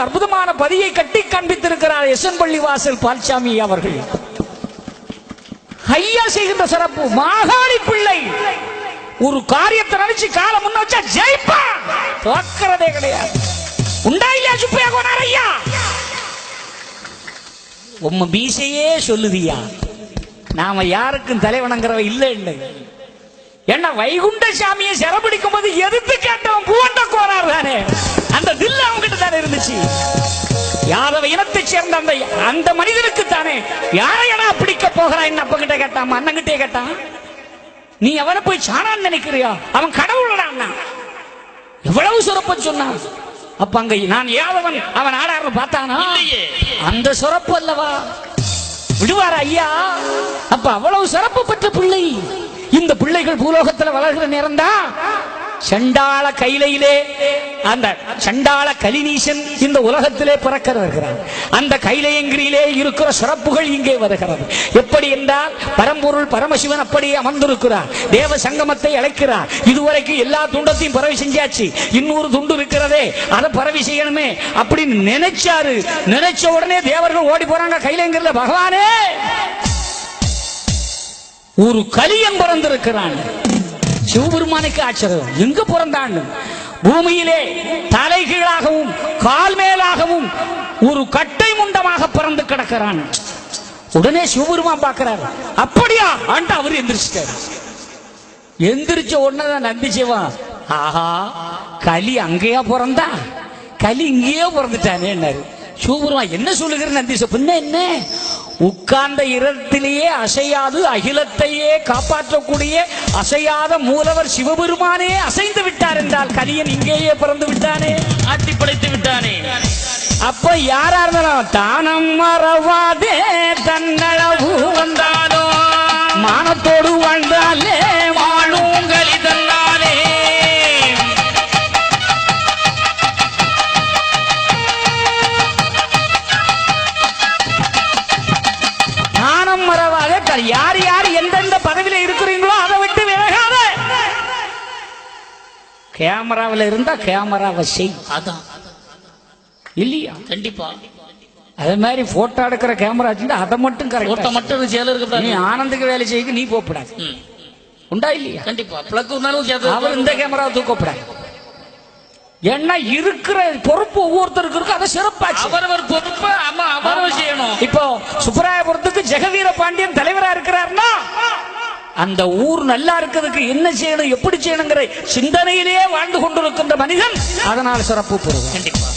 அற்புதமான பதியை கட்டி காண்பித்திருக்கிறார் எஸ்என் பள்ளிவாசல் பால்சாமி அவர்கள். ஐயா செய்கின்ற சிறப்பு, மாகாளி பிள்ளை ஒரு காரியத்தை நினைச்சு கால முன்ன வச்சா ஜெயிப்பா, தோக்கிறதே கிடையாது. உண்டா இல்லையா சுப்பையா கோனார் ஐயா? உம்ம மீசையே சொல்லுதியா, நாம யாருக்கும் தலைவணங்கிறவ இல்லை. என்ன வைகுண்ட சாமியை சிறப்பிடிக்கும் போது எதிர்த்து கேட்டவன் பூவண்ட கோனார் தானே, அந்த தில்லு அவங்கிட்ட தானே இருந்துச்சு. யாதவ இனத்தை சேர்ந்த அந்த மனிதனுக்கு தானே யாரையடா பிடிக்க போகிறான் அப்ப கிட்ட கேட்டான், அண்ணன் கிட்டே கேட்டான். நீ அவனை போய் சாணான்னு நினைக்கிறியா? அவன் கடவுளடா அண்ணா, எவ்வளவு சிறப்பு சொன்னான். அப்ப அங்க நான் யாதவன் அவன் ஆடாரு பார்த்தானா, அந்த சிறப்பு அல்லவா விடுவார் ஐயா. அப்ப அவ்வளவு சிறப்பு பெற்ற பிள்ளை. இந்த பிள்ளைகள் பூலோகத்தில் வளர்கிற நேரம் தான் சண்டாள கைலையிலே அந்த சண்டாள கலிநீசன் இந்த உலகத்திலே பிறக்கிறார். அந்த கைலையங்கிரியிலே இருக்கிற சிறப்புகள் இங்கே வருகிறது. எப்படி என்றால் பரம்பொருள் பரமசிவன் அப்படி அமர்ந்திருக்கிறார், தேவ சங்கமத்தை அழைக்கிறார். இதுவரைக்கும் எல்லா துண்டத்தையும் பரவி செஞ்சாச்சு, இன்னொரு துண்டு இருக்கிறதே அதை பரவி செய்யணுமே அப்படின்னு நினைச்சாரு. நினைச்ச உடனே தேவர்கள் ஓடி போறாங்க கைலையங்கிரியில. பகவானே, ஒரு கலியன் பிறந்திருக்கிறான். சிவபெருமானுக்கு ஆச்சரியம், எங்க பிறந்தான்? பூமியிலே தலைகீழாகவும் கால் மேலாகவும் ஒரு கட்டை முண்டமாக பிறந்து கிடக்கிறான். உடனே சிவபெருமான் பார்க்கிறார். அப்படியா ஆண்டா அவர் எந்திரிச்சிட்டார். எந்திரிச்ச உடனே நந்தி சிவா, ஆஹா கலி அங்கேயா பிறந்தா, கலி இங்கேயோ பிறந்துட்டானே. சிவபெருமான் என்ன சொல்லுகிற நந்தி பின்ன என்ன, உட்கார்ந்த இடத்திலேயே அசையாது அகிலத்தையே காப்பாற்றக்கூடிய அசையாத மூலவர் சிவபெருமானே அசைந்து விட்டார் என்றால் கலியன் இங்கேயே பிறந்து விட்டானே, ஆட்டி படைத்து விட்டானே. அப்ப யாரா இருந்தாலும் தானம் மறவாதே தன்னளவு வந்தாலோ மானத்தோடு வாழ்ந்தாலே வாழும் கலி தன்னாலே. யார் யார் எந்தெந்த பதவியில இருக்கிறீங்களோ அதை விட்டு விலகாத. கேமராவில் இருந்தா கேமராவை செய், அதான் இல்லையா? கண்டிப்பா. அதே மாதிரி போட்டோ எடுக்கிற கேமரா அதை மட்டும் கரெக்டா மட்டும் நீ ஆனந்துக்கு வேலை செய்ய நீ போப்படாது. உண்டா இல்லையா? கண்டிப்பா. அவர் இந்த கேமராவை தூக்கப்படாது. ஏன்னா இருக்கிற பொறுப்பு ஒவ்வொருத்தருக்கு இருக்கு, அதை சிறப்பாச்சு. அவரவர் பொறுப்பு அவரவர் செய்யணும். இப்போ சுப்பராயபுரத்துக்கு ஜெகவீர பாண்டியன் தலைவரா இருக்கிறார்னா அந்த ஊர் நல்லா இருக்கிறதுக்கு என்ன செய்யணும் எப்படி செய்யணுங்கிற சிந்தனையிலேயே வாழ்ந்து கொண்டிருக்கின்ற மனிதன், அதனால சிறப்பு பெறும். கண்டிப்பா.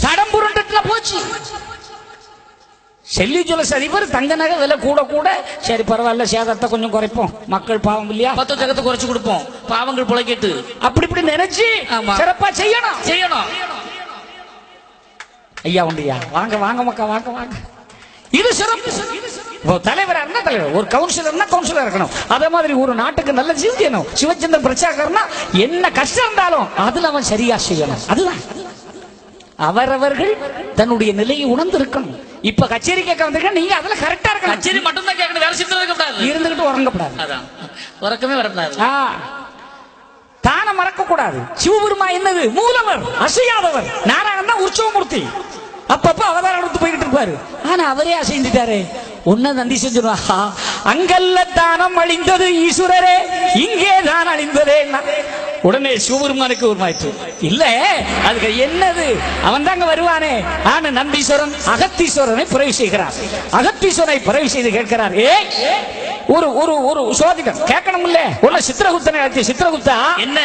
தடம் புரண்டத்துல போச்சு. செல்லி ஜுவல்ஸ் அதிபர் தங்க நகை விலை கூட கூட சரி பரவாயில்ல சேதத்தை கொஞ்சம் குறைப்போம், மக்கள் பாவம் இல்லையா, 10 ஜகத்தை குறைச்சு கொடுப்போம், பாவங்கள் புழைக்கிட்டு அப்படி இப்படி நினைச்சு சிறப்பா செய்யணும். ஐயா உண்டியா வாங்க வாங்க மக்கா வாங்க வாங்க. இது சிறப்பு. தலைவரா இருந்தா தலைவர், ஒரு கவுன்சிலர்னா கவுன்சிலர் இருக்கணும். அதே மாதிரி ஒரு நாட்டுக்கு நல்ல செய்யணும். சிவச்சந்திரன் பிரச்சாரம்னா என்ன கஷ்டம் இருந்தாலும் அதுல அவன் சரியா செய்யணும். அதுதான் அவரவர்கள் தன்னுடைய நிலையை உணர்ந்து இருக்கணும். இப்ப கச்சேரி கேட்க வந்திருக்க நீங்க அதுல கரெக்டா இருக்கணும். கச்சேரி மட்டும் தான் கேட்கணும், வேற சிந்தனை இருக்கக்கூடாது, இருந்துகிட்டு உறங்கக்கூடாது. அதான் உறக்கமே வரக்கூடாது. தானம் மறக்க கூடாது. சிவபெருமா என்னது மூலவர், அசையாதவர். நாராயணன் தான் உற்சவமூர்த்தி, அப்பப்ப அவதாரம் எடுத்து போய்கிட்டு இருப்பாரு. ஆனா அவரே அசைந்துட்டாரு. ஒன்னு நந்தி செஞ்சிருவா, அங்கல்ல தானம் அழிந்தது ஈஸ்வரரே, இங்கே தான் அழிந்ததே. உடனே சிவபெருமானுக்கு ஒரு மாற்று இல்ல, அதுக்கு என்னது அவன் தாங்க வருவானே. ஆனா நந்தீஸ்வரன் அகத்தீஸ்வரனை பிறவி செய்கிறார். அகத்தீஸ்வரனை பிறவி செய்து கேட்கிறார், ஒரு ஒரு ஒரு சோதிடம் கேட்கணும் இல்ல. உள்ள சித்திரகுப்தனை அழைத்து, சித்திரகுப்தா என்ன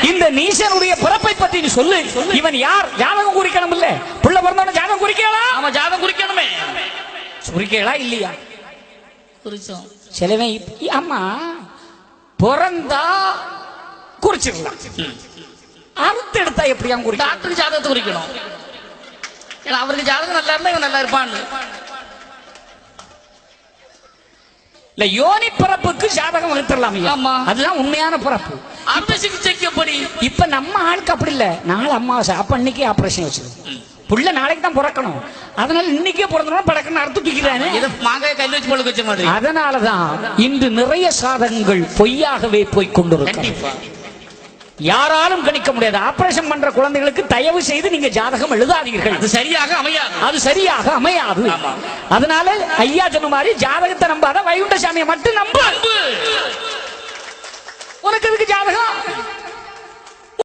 இந்த நீசனுடைய பிறப்பை பத்தி நீ சொல்லு, இவன் யார், ஜாதகம் குறிக்கணும் இல்ல. புள்ள பிறந்தவன ஜாதகம் குறிக்கலாம், அவன் ஜாதகம் குறிக்கணுமே. குறிக்கலா இல்லையா? குறிச்சோம். சிலவன் ஆமா பிறந்தா குறிச்சிடலாம், அறுத்து எடுத்தா எப்படியா குறிக்கும்? டாக்டர் ஜாதகத்தை குறிக்கணும். ஏன்னா அவருக்கு ஜாதகம் நல்லா இருந்தா இவன் நல்லா இருப்பான். இல்ல யோனி பிறப்புக்கு ஜாதகம் வகுத்துடலாம். ஆமா அதுதான் உண்மையான பிறப்பு. அறுவை சிகிச்சைக்கு எப்படி? இப்ப நம்ம ஆளுக்கு அப்படி இல்ல. நாலு அமாவாசை அப்ப இன்னைக்கே ஆபரேஷன் வச்சிருக்கோம். புள்ள நாளைக்கு தான் பிறக்கணும், அதனால இன்னைக்கே பிறந்தோம் படக்கணும் அறுத்து தூக்கிறானே. மாங்காய் கையில் வச்சு பொழுது வச்ச மாதிரி. அதனாலதான் இன்று நிறைய சாதகங்கள் பொய்யாகவே போய் கொண்டிருக்கும். யாராலும் கணிக்க முடியாது. ஆபரேஷன் பண்ற குழந்தைகளுக்கு தயவு செய்து நீங்க ஜாதகம் எழுதாதீர்கள். அது சரியாக அமையாது. அது சரியாக அமையாது. அதனால ஐயா சொன்ன மாதிரி ஜாதகத்தை நம்பாத, வைகுண்ட சாமியை மட்டும் நம்ப.